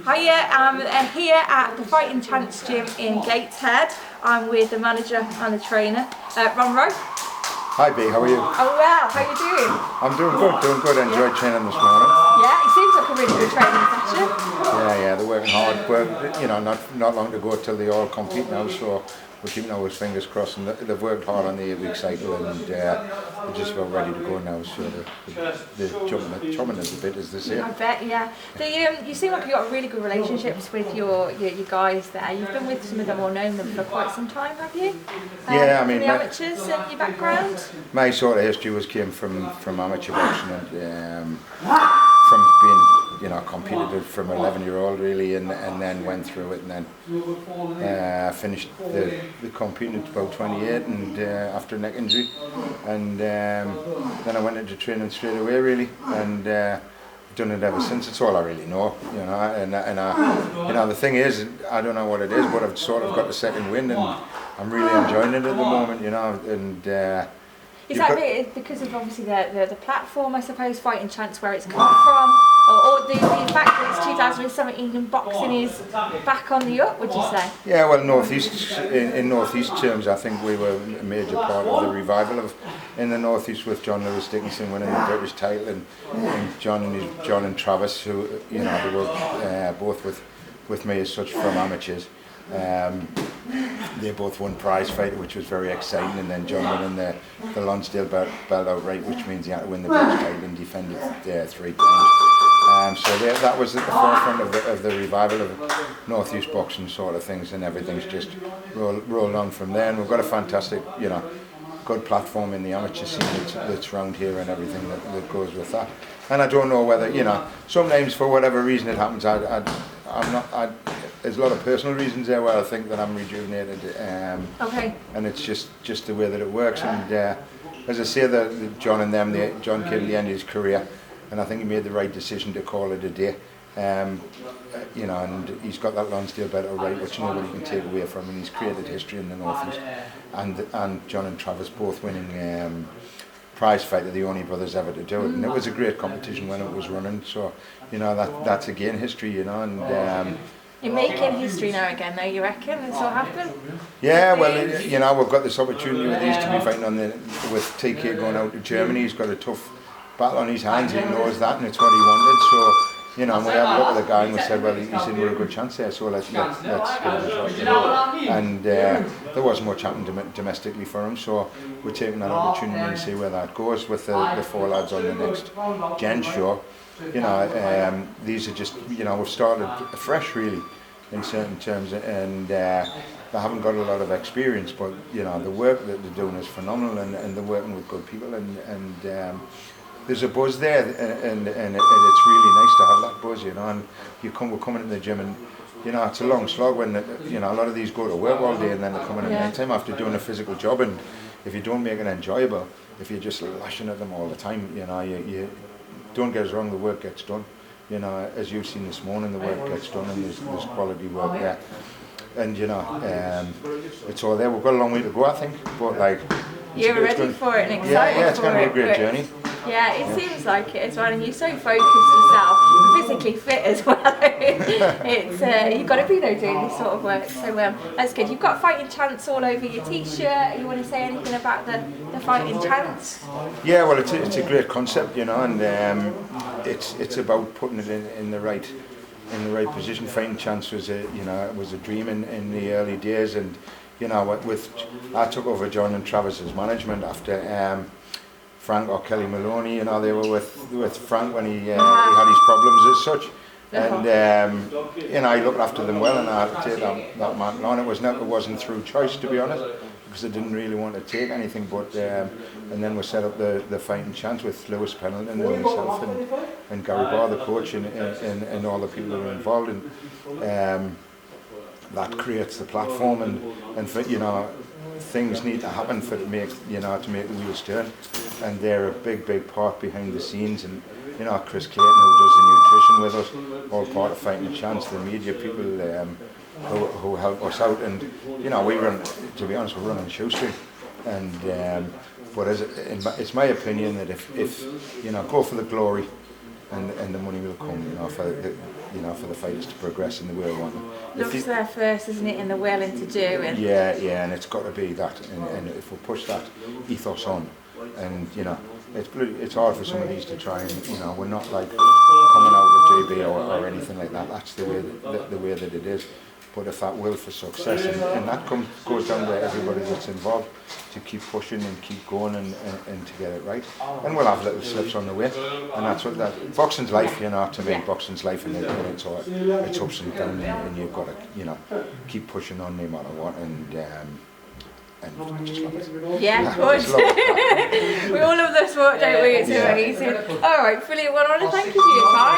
Hiya, I'm here at the Fighting Chance gym in Gateshead. I'm with the manager and the trainer, Rowe. Hi B, how are you? Oh well, how are you doing? I'm doing good. I enjoyed training this morning. Yeah, it seems like a really good training session. Yeah, they're working hard. Well, not long to go till they all compete now, so we're keeping our fingers crossed. And they've worked hard on the 8-week cycle, and they're just about ready to go now. So they're chomping us a bit, as they say. I bet, yeah. You seem like you've got really good relationships with your guys there. You've been with some of them or known them for quite some time, have you? Yeah, I mean, the amateurs in your background. My sort of history came from amateur boxing and from being competed from 11-year-old really, and then went through it, and then finished the competing at about 28, and after a neck injury, and then I went into training straight away really, and done it ever since. It's all I really know, and the thing is, I don't know what it is, but I've sort of got the second wind, and I'm really enjoying it at the moment, and is that because of obviously the platform, I suppose, Fighting Chance, where it's come from, or the fact that it's 2017 and boxing is back on the up, would you say? Yeah, well, in Northeast terms, I think we were a major part of the revival in the Northeast, with John Lewis Dickinson winning the British title, and John and Travis, who they were both with me as such from amateurs. They both won prize fight, which was very exciting, and then John winning the Lonsdale belt outright, which means he had to win the British title and defend it 3 times. So that was at the forefront of the revival of Northeast boxing sort of things, and everything's just rolled on from there. And we've got a fantastic, good platform in the amateur scene that's around here, and everything that goes with that. And I don't know whether, sometimes for whatever reason it happens, there's a lot of personal reasons there where I think that I'm rejuvenated. Okay. And it's just the way that it works. And as I say, John came to the end of his career, and I think he made the right decision to call it a day. And he's got that Lonsdale belt right, which nobody can take away from him. He's created history in the Northeast. And John and Travis both winning prize fight are the only brothers ever to do it. And it was a great competition when it was running. So, that's again history, and you're making history now again, though, you reckon? This will happen? Yeah, well, we've got this opportunity with these to be fighting with TK going out to Germany. He's got a tough battle on his hands, he knows that, and it's what he wanted. So, and we had a look at the guy and we said, well, he's in with a good chance there, so let's give it a shot. And there wasn't much happening domestically for him, so we're taking that opportunity and see where that goes with the 4 lads on the next Gen show. These are just, we've started afresh really in certain terms, and they haven't got a lot of experience, but the work that they're doing is phenomenal, and they're working with good people, and there's a buzz there, and it's really nice to have that buzz, and we're coming in the gym, and it's a long slog when a lot of these go to work all day and then they're coming in night time after doing a physical job, and if you don't make it enjoyable, if you're just lashing at them all the time, you don't get us wrong, the work gets done. As you've seen this morning, the work gets done, and there's quality work there. And it's all there. We've got a long way to go, I think. But you're ready for it and excited. Yeah, it's going to be a great journey. Yeah, it seems like it as well, and you're so focused yourself, you're physically fit as well. You've got to be there doing this sort of work. So that's good. You've got Fighting Chance all over your t-shirt. You want to say anything about the Fighting Chance? Yeah, well, it's a great concept, and it's about putting it in the right position. Fighting Chance was a dream in the early days, and I took over John and Travis's management after Frank or Kelly Maloney. They were with Frank when he had his problems as such, and I looked after them well, and I had to take that mantle on. It wasn't through choice, to be honest, because I didn't really want to take anything, but and then we set up the Fighting Chance with Lewis Pendleton and myself and Gary Barr, the coach, and all the people that are involved, and that creates the platform, and for, things need to happen for to make the wheels turn, and they're a big part behind the scenes, and Chris Clayton, who does the nutrition with us, all part of Fighting Chance, the media people who help us out, and we run, to be honest, we're running shoestring, and but it's my opinion that if go for the glory, and the money will come, for the you know, for the fighters to progress in the way they want them. Love's there first, isn't it, in the willing to do it? Yeah, and it's got to be that, and if we push that ethos on, and you know, it's hard for some of these to try and, you know, we're not like coming out of JB or anything like that. That's the way that it is. But if that will for success, and that goes down to everybody that's involved, to keep pushing and keep going and to get it right. And we'll have little slips on the way, and that's what boxing's life, you know. To me, boxing's life, and it's ups and downs, and you've got to, you know, keep pushing on no matter what, and just love it. Yeah, good. We all love the sport, don't we? It's amazing. All right, brilliant. Well, I want to thank you for your time.